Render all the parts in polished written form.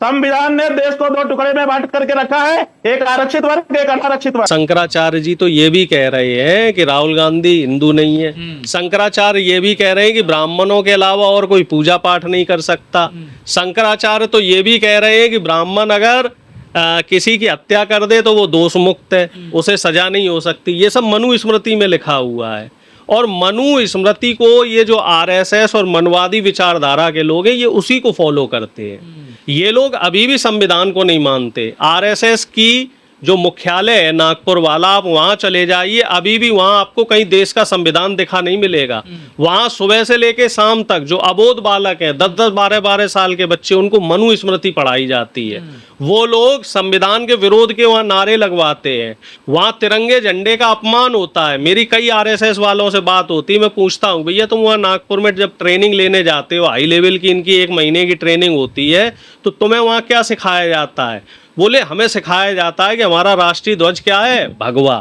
संविधान ने देश को 2 टुकड़े में बांट करके रखा है, एक आरक्षित वर्ग, एक अनारक्षित वर्ग। शंकराचार्य जी तो ये भी कह रहे हैं कि राहुल गांधी हिंदू नहीं है। शंकराचार्य ये भी कह रहे हैं कि ब्राह्मणों के अलावा और कोई पूजा पाठ नहीं कर सकता। शंकराचार्य तो ये भी कह रहे हैं कि ब्राह्मण अगर किसी की हत्या कर दे तो वो दोष मुक्त है, उसे सजा नहीं हो सकती। ये सब मनु स्मृति में लिखा हुआ है। और मनु स्मृति को ये जो आरएसएस और मनवादी विचारधारा के लोग हैं, ये उसी को फॉलो करते हैं। ये लोग अभी भी संविधान को नहीं मानते। आरएसएस की जो मुख्यालय है नागपुर वाला, आप वहाँ चले जाइए, अभी भी वहाँ आपको कहीं देश का संविधान दिखा नहीं मिलेगा। वहाँ सुबह से लेके शाम तक जो अबोध बालक हैं, 10-10, 12-12 साल के बच्चे, उनको मनु स्मृति पढ़ाई जाती है। वो लोग संविधान के विरोध के वहाँ नारे लगवाते हैं, वहाँ तिरंगे झंडे का अपमान होता है। मेरी कई आरएसएस वालों से बात होती है, मैं पूछता हूँ भैया तुम वहाँ नागपुर में जब ट्रेनिंग लेने जाते हो, हाई लेवल की इनकी 1 महीने की ट्रेनिंग होती है, तो तुम्हें वहाँ क्या सिखाया जाता है? बोले हमें सिखाया जाता है कि हमारा राष्ट्रीय ध्वज क्या है, भगवा।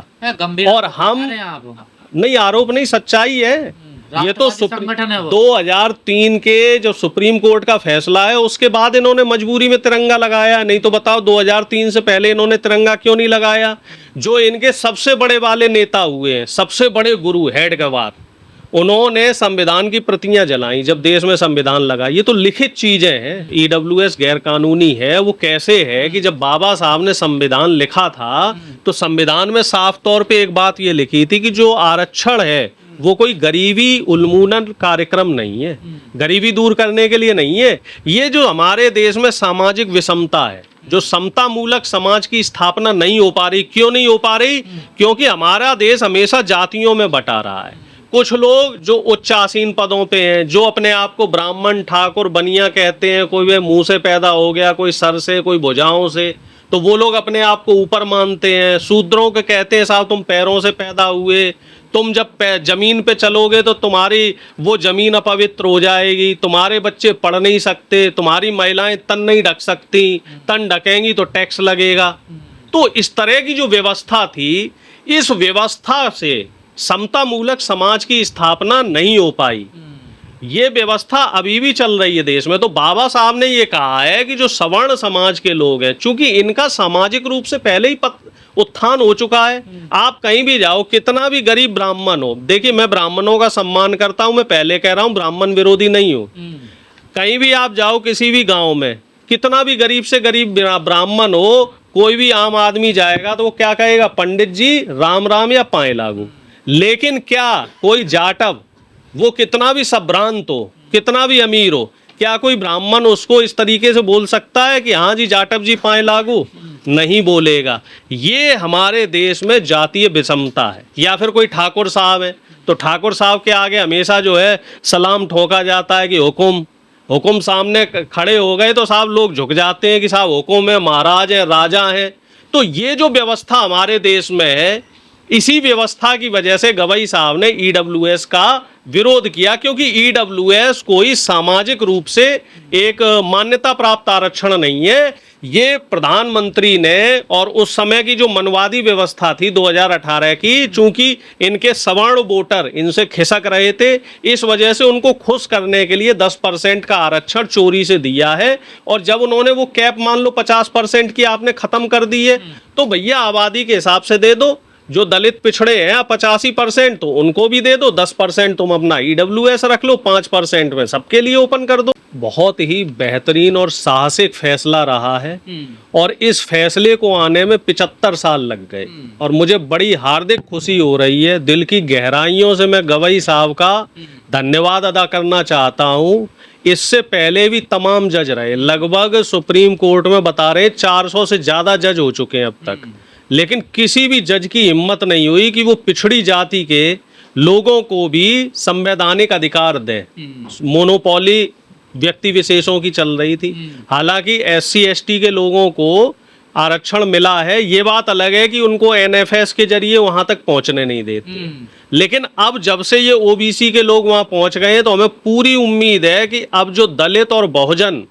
और हम नहीं, आरोप नहीं, सच्चाई है। ये तो संगठन है वो। 2003 के जो सुप्रीम कोर्ट का फैसला है उसके बाद इन्होंने मजबूरी में तिरंगा लगाया। नहीं तो बताओ 2003 से पहले इन्होंने तिरंगा क्यों नहीं लगाया? जो इनके सबसे बड़े वाले नेता हुए हैं, सबसे बड़े गुरु हेड गवार, उन्होंने संविधान की प्रतियां जलाई जब देश में संविधान लगा। ये तो लिखित चीजें हैं। ईडब्ल्यूएस गैर कानूनी है। वो कैसे है कि जब बाबा साहब ने संविधान लिखा था तो संविधान में साफ तौर पे एक बात ये लिखी थी कि जो आरक्षण है वो कोई गरीबी उन्मूलन कार्यक्रम नहीं है, गरीबी दूर करने के लिए नहीं है। ये जो हमारे देश में सामाजिक विषमता है, जो समता मूलक समाज की स्थापना नहीं हो पा रही। क्यों नहीं हो पा रही? क्योंकि हमारा देश हमेशा जातियों में बटा रहा है। कुछ लोग जो उच्चासीन पदों पे हैं, जो अपने आप को ब्राह्मण, ठाकुर, बनिया कहते हैं, कोई वे मुंह से पैदा हो गया, कोई सर से, कोई भुजाओं से, तो वो लोग अपने आप को ऊपर मानते हैं। शूद्रों के कहते हैं साहब तुम पैरों से पैदा हुए, तुम जब जमीन पे चलोगे तो तुम्हारी वो जमीन अपवित्र हो जाएगी, तुम्हारे बच्चे पढ़ नहीं सकते, तुम्हारी महिलाएं तन नहीं ढक सकती, तन ढकेंगी तो टैक्स लगेगा। तो इस तरह की जो व्यवस्था थी, इस व्यवस्था से समता मूलक समाज की स्थापना नहीं हो पाई। ये व्यवस्था अभी भी चल रही है देश में। तो बाबा साहब ने ये कहा है कि जो सवर्ण समाज के लोग हैं, चूंकि इनका सामाजिक रूप से पहले ही उत्थान हो चुका है। आप कहीं भी जाओ, कितना भी गरीब ब्राह्मण हो, देखिए मैं ब्राह्मणों का सम्मान करता हूं, मैं पहले कह रहा हूं ब्राह्मण विरोधी नहीं हूं। कहीं भी आप जाओ किसी भी गांव में, कितना भी गरीब से गरीब ब्राह्मण हो, कोई भी आम आदमी जाएगा तो वो क्या कहेगा, पंडित जी राम राम या पाए लागू। लेकिन क्या कोई जाटव, वो कितना भी संभ्रांत हो, कितना भी अमीर हो, क्या कोई ब्राह्मण उसको इस तरीके से बोल सकता है कि हाँ जी जाटव जी पाए लागू? नहीं बोलेगा। ये हमारे देश में जातीय विषमता है। या फिर कोई ठाकुर साहब है तो ठाकुर साहब के आगे हमेशा जो है सलाम ठोका जाता है कि हुकुम। हुकुम सामने खड़े हो गए तो साहब लोग झुक जाते हैं कि साहब हुकुम है, महाराज है, राजा है। तो ये जो व्यवस्था हमारे देश में है, इसी व्यवस्था की वजह से गवई साहब ने ईडब्ल्यूएस का विरोध किया, क्योंकि ईडब्ल्यूएस कोई सामाजिक रूप से एक मान्यता प्राप्त आरक्षण नहीं है। ये प्रधानमंत्री ने और उस समय की जो मनवादी व्यवस्था थी 2018 की, चूंकि इनके सवर्ण वोटर इनसे खिसक रहे थे, इस वजह से उनको खुश करने के लिए 10% का आरक्षण चोरी से दिया है। और जब उन्होंने वो कैप मान लो 50% की आपने खत्म कर दी है, तो भैया आबादी के हिसाब से दे दो। जो दलित पिछड़े हैं 85% तो उनको भी दे दो, 10% तुम अपना ईडब्ल्यूएस रख लो, 5% में सबके लिए ओपन कर दो। बहुत ही बेहतरीन और साहसिक फैसला रहा है और इस फैसले को आने में 75 साल लग गए। और मुझे बड़ी हार्दिक खुशी हो रही है, दिल की गहराइयों से मैं गवई साहब का धन्यवाद अदा करना चाहता हूँ। इससे पहले भी तमाम जज रहे, लगभग सुप्रीम कोर्ट में बता रहे 400 से ज़्यादा जज हो चुके हैं अब तक, लेकिन किसी भी जज की हिम्मत नहीं हुई कि वो पिछड़ी जाति के लोगों को भी संवैधानिक अधिकार दे। मोनोपोली व्यक्ति विशेषों की चल रही थी। हालांकि SC ST के लोगों को आरक्षण मिला है, ये बात अलग है कि उनको NFS के जरिए वहां तक पहुंचने नहीं देते। लेकिन अब जब से ये OBC के लोग वहां पहुंच गए हैं, तो हमें पूरी उम्मीद है कि अब जो दलित और बहुजन,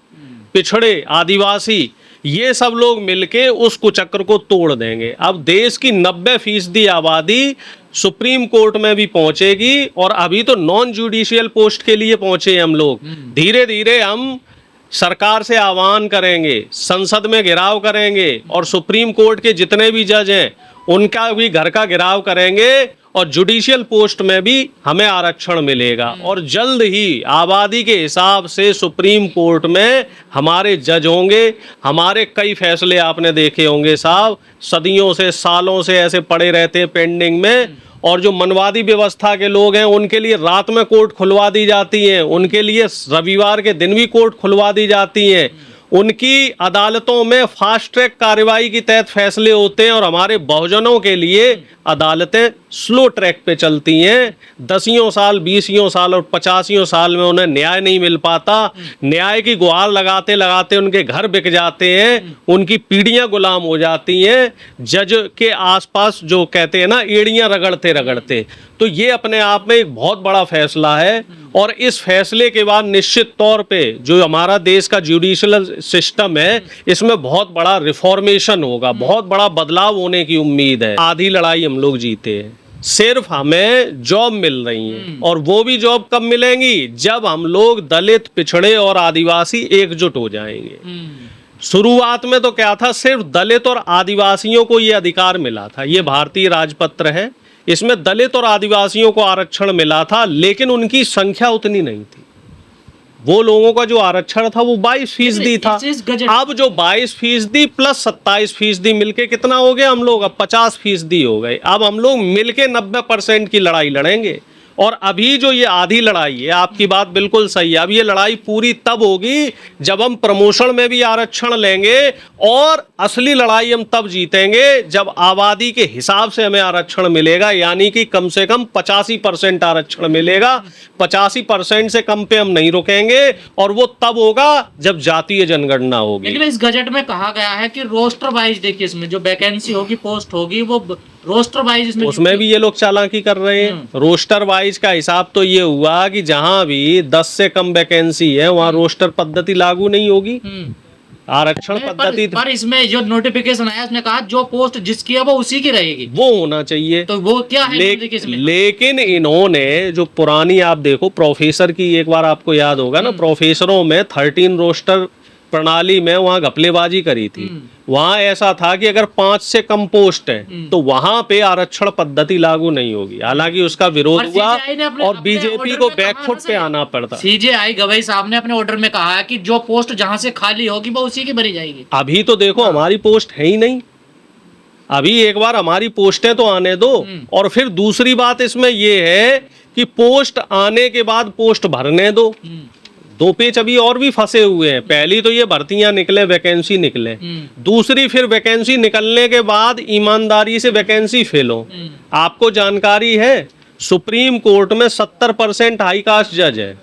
पिछड़े, आदिवासी, ये सब लोग मिलके उस कुचक्र को तोड़ देंगे। अब देश की 90% आबादी सुप्रीम कोर्ट में भी पहुंचेगी। और अभी तो नॉन जुडिशियल पोस्ट के लिए पहुंचे हम लोग। धीरे धीरे हम सरकार से आह्वान करेंगे, संसद में घेराव करेंगे और सुप्रीम कोर्ट के जितने भी जज हैं उनका भी घर का घेराव करेंगे और जुडिशियल पोस्ट में भी हमें आरक्षण मिलेगा। और जल्द ही आबादी के हिसाब से सुप्रीम कोर्ट में हमारे जज होंगे। हमारे कई फैसले आपने देखे होंगे साहब, सदियों से सालों से ऐसे पड़े रहते हैं पेंडिंग में। और जो मनवादी व्यवस्था के लोग हैं उनके लिए रात में कोर्ट खुलवा दी जाती हैं, उनके लिए रविवार के दिन भी कोर्ट खुलवा दी जाती हैं। उनकी अदालतों में फास्ट ट्रैक कार्रवाई के तहत फैसले होते हैं और हमारे बहुजनों के लिए अदालतें स्लो ट्रैक पे चलती हैं। 10 साल 20 साल और 85 साल में उन्हें न्याय नहीं मिल पाता। न्याय की गुहार लगाते लगाते उनके घर बिक जाते हैं, उनकी पीढ़ियां गुलाम हो जाती हैं जज के आसपास, जो कहते हैं ना, एड़ियां रगड़ते रगड़ते। तो ये अपने आप में एक बहुत बड़ा फैसला है। और इस फैसले के बाद निश्चित तौर पे जो हमारा देश का जुडिशियल सिस्टम है इसमें बहुत बड़ा रिफॉर्मेशन होगा, बहुत बड़ा बदलाव होने की उम्मीद है। आधी लड़ाई हम लोग जीते हैं, सिर्फ हमें जॉब मिल रही है। और वो भी जॉब कब मिलेंगी? जब हम लोग दलित, पिछड़े और आदिवासी एकजुट हो जाएंगे। शुरुआत में तो क्या था, सिर्फ दलित और आदिवासियों को ये अधिकार मिला था। ये भारतीय राजपत्र है, इसमें दलित और आदिवासियों को आरक्षण मिला था, लेकिन उनकी संख्या उतनी नहीं थी। वो लोगों का जो आरक्षण था वो 22% था। अब जो 22% प्लस 27% मिलके कितना हो गया हम लोग? अब 50% हो गए। अब हम लोग मिलके 90% की लड़ाई लड़ेंगे। और अभी जो ये आधी लड़ाई है, आपकी बात बिल्कुल सही है, अब ये लड़ाई पूरी तब होगी जब हम प्रमोशन में भी आरक्षण लेंगे। और असली लड़ाई हम तब जीतेंगे जब आबादी के हिसाब से हमें आरक्षण मिलेगा, यानी कि कम से कम 85% आरक्षण मिलेगा। 85% से कम पे हम नहीं रुकेंगे। और वो तब होगा जब जातीय जनगणना होगी। लेकिन इस गजट में कहा गया है कि रोस्टर वाइज, देखिए इसमें जो वैकेंसी होगी, पोस्ट होगी, वो रोस्टर वाइज उसमें भी ये लोग चालाकी कर रहे हैं। रोस्टर वाइज का हिसाब तो ये हुआ कि जहां भी 10 से कम वैकेंसी है वहां रोस्टर पद्धति लागू नहीं होगी, आरक्षण पद्धति। पर इसमें जो नोटिफिकेशन आया उसने कहा जो पोस्ट जिसकी है वो उसी की रहेगी, वो होना चाहिए। तो वो क्या है? लेकिन इन्होंने जो पुरानी, आप देखो प्रोफेसर की, एक बार आपको याद होगा ना, प्रोफेसरों में 13 रोस्टर प्रणाली में वहां घपलेबाजी करी थी। वहां ऐसा था कि अगर 5 से कम पोस्ट है तो वहां पे आरक्षण पद्धति लागू नहीं होगी। हालांकि उसका विरोध हुआ और बीजेपी को बैकफुट पे आना पड़ता। सीजेआई गवई साहब ने अपने ऑर्डर में कहा है कि जो पोस्ट जहां से खाली होगी वो उसी की भरी जाएगी। अभी तो देखो हमारी पोस्ट है ही नहीं। अभी एक बार हमारी पोस्टें तो आने दो। और फिर दूसरी बात इसमें यह है कि पोस्ट आने के बाद पोस्ट भरने दो। दो पेच अभी और भी फंसे हुए हैं। पहली तो ये भर्तियां निकले, वैकेंसी निकले, दूसरी फिर वैकेंसी निकलने के बाद ईमानदारी से वैकेंसी फिल हो। आपको जानकारी है सुप्रीम कोर्ट में 70% हाई कास्ट जज है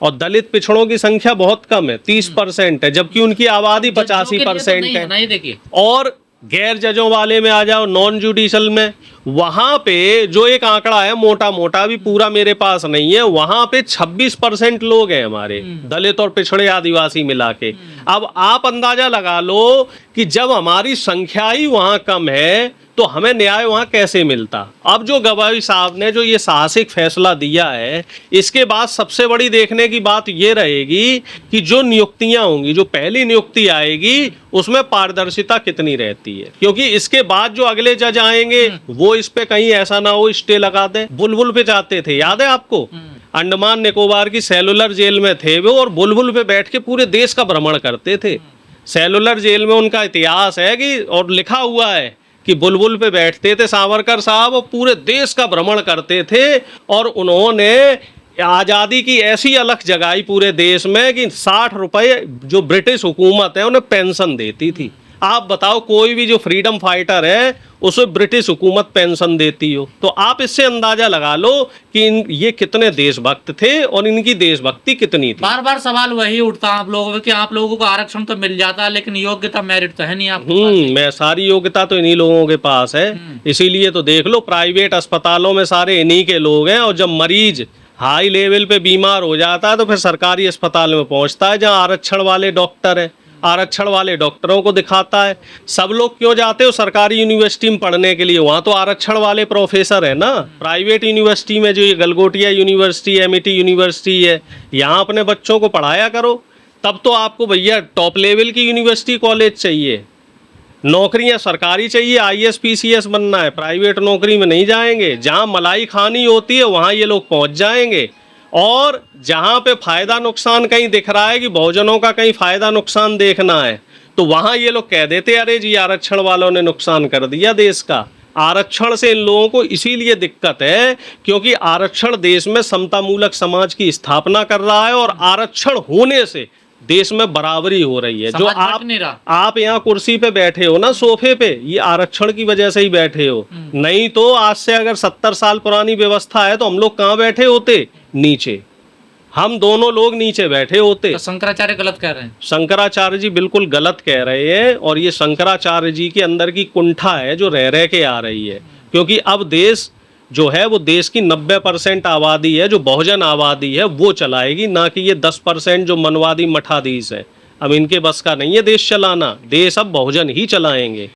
और दलित पिछड़ों की संख्या बहुत कम है, 30% है, जबकि उनकी आबादी 85% है। और गैर जजों वाले में आ जाओ, नॉन जुडिशल में, वहां पे जो एक आंकड़ा है मोटा मोटा, भी पूरा मेरे पास नहीं है, वहां पे 26% लोग हैं हमारे दलित और पिछड़े आदिवासी मिला के। अब आप अंदाजा लगा लो कि जब हमारी संख्या ही वहां कम है तो हमें न्याय वहां कैसे मिलता। अब जो गवाही साहब ने जो ये साहसिक फैसला दिया है, इसके बाद सबसे बड़ी देखने की बात ये रहेगी कि जो नियुक्तियां होंगी, जो पहली नियुक्ति आएगी, उसमें पारदर्शिता कितनी रहती है। क्योंकि इसके बाद जो अगले जज आएंगे वो इस पे कहीं ऐसा ना हो स्टे लगा दें। बुलबुल पे जाते थे, याद है आपको? अंडमान निकोबार की सेलुलर जेल में थे वो और बुलबुल पे बैठ के पूरे देश का भ्रमण करते थे। सेलुलर जेल में उनका इतिहास है कि, और लिखा हुआ है कि बुलबुल पे बैठते थे सावरकर साहब और पूरे देश का भ्रमण करते थे। और उन्होंने आज़ादी की ऐसी अलख जगाई पूरे देश में कि 60 रुपए जो ब्रिटिश हुकूमत है उन्हें पेंशन देती थी। आप बताओ, कोई भी जो फ्रीडम फाइटर है उसे ब्रिटिश हुकूमत पेंशन देती हो, तो आप इससे अंदाजा लगा लो कि ये कितने देशभक्त थे और इनकी देशभक्ति कितनी थी। बार बार सवाल वही उठता आप लोगों कि आप लोगों को आरक्षण तो मिल जाता है लेकिन योग्यता, मेरिट तो है नहीं आपके पास। मैं सारी योग्यता तो इन्हीं लोगों के पास है। इसीलिए तो देख लो प्राइवेट अस्पतालों में सारे इन्हीं के लोग हैं। और जब मरीज हाई लेवल पे बीमार हो जाता है तो फिर सरकारी अस्पताल में पहुंचता है जहां आरक्षण वाले डॉक्टर है, आरक्षण वाले डॉक्टरों को दिखाता है। सब लोग क्यों जाते हो सरकारी यूनिवर्सिटी में पढ़ने के लिए? वहाँ तो आरक्षण वाले प्रोफेसर है ना। प्राइवेट यूनिवर्सिटी में जो ये गलगोटिया यूनिवर्सिटी, एमिटी यूनिवर्सिटी है, यहाँ अपने बच्चों को पढ़ाया करो। तब तो आपको भैया टॉप लेवल की यूनिवर्सिटी कॉलेज चाहिए, नौकरियां सरकारी चाहिए, आईएएस पीसीएस बनना है, प्राइवेट नौकरी में नहीं जाएंगे। जहां मलाई खानी होती है वहां ये लोग पहुंच जाएंगे, और जहां पे फायदा नुकसान कहीं दिख रहा है कि बहुजनों का कहीं फायदा नुकसान देखना है, तो वहां ये लोग कह देते अरे जी आरक्षण वालों ने नुकसान कर दिया देश का। आरक्षण से इन लोगों को इसीलिए दिक्कत है क्योंकि आरक्षण देश में समतामूलक समाज की स्थापना कर रहा है, और आरक्षण होने से देश में बराबरी हो रही है। जो समाज बंट नहीं रहा। आप यहाँ कुर्सी पे बैठे हो ना, सोफे पे, ये आरक्षण की वजह से ही बैठे हो। नहीं तो आज से अगर 70 साल पुरानी व्यवस्था है तो हम लोग कहाँ बैठे होते? नीचे। हम दोनों लोग नीचे बैठे होते। तो शंकराचार्य गलत कह रहे हैं। शंकराचार्य जी बिल्कुल गलत कह रहे हैं, और ये शंकराचार्य जी के अंदर की कुंठा है जो रह रह के आ रही है। क्योंकि अब देश जो है वो देश की 90% आबादी है, जो बहुजन आबादी है वो चलाएगी, ना कि ये 10% जो मनवादी मठाधीश है। अब इनके बस का नहीं है देश चलाना, देश अब बहुजन ही चलाएंगे।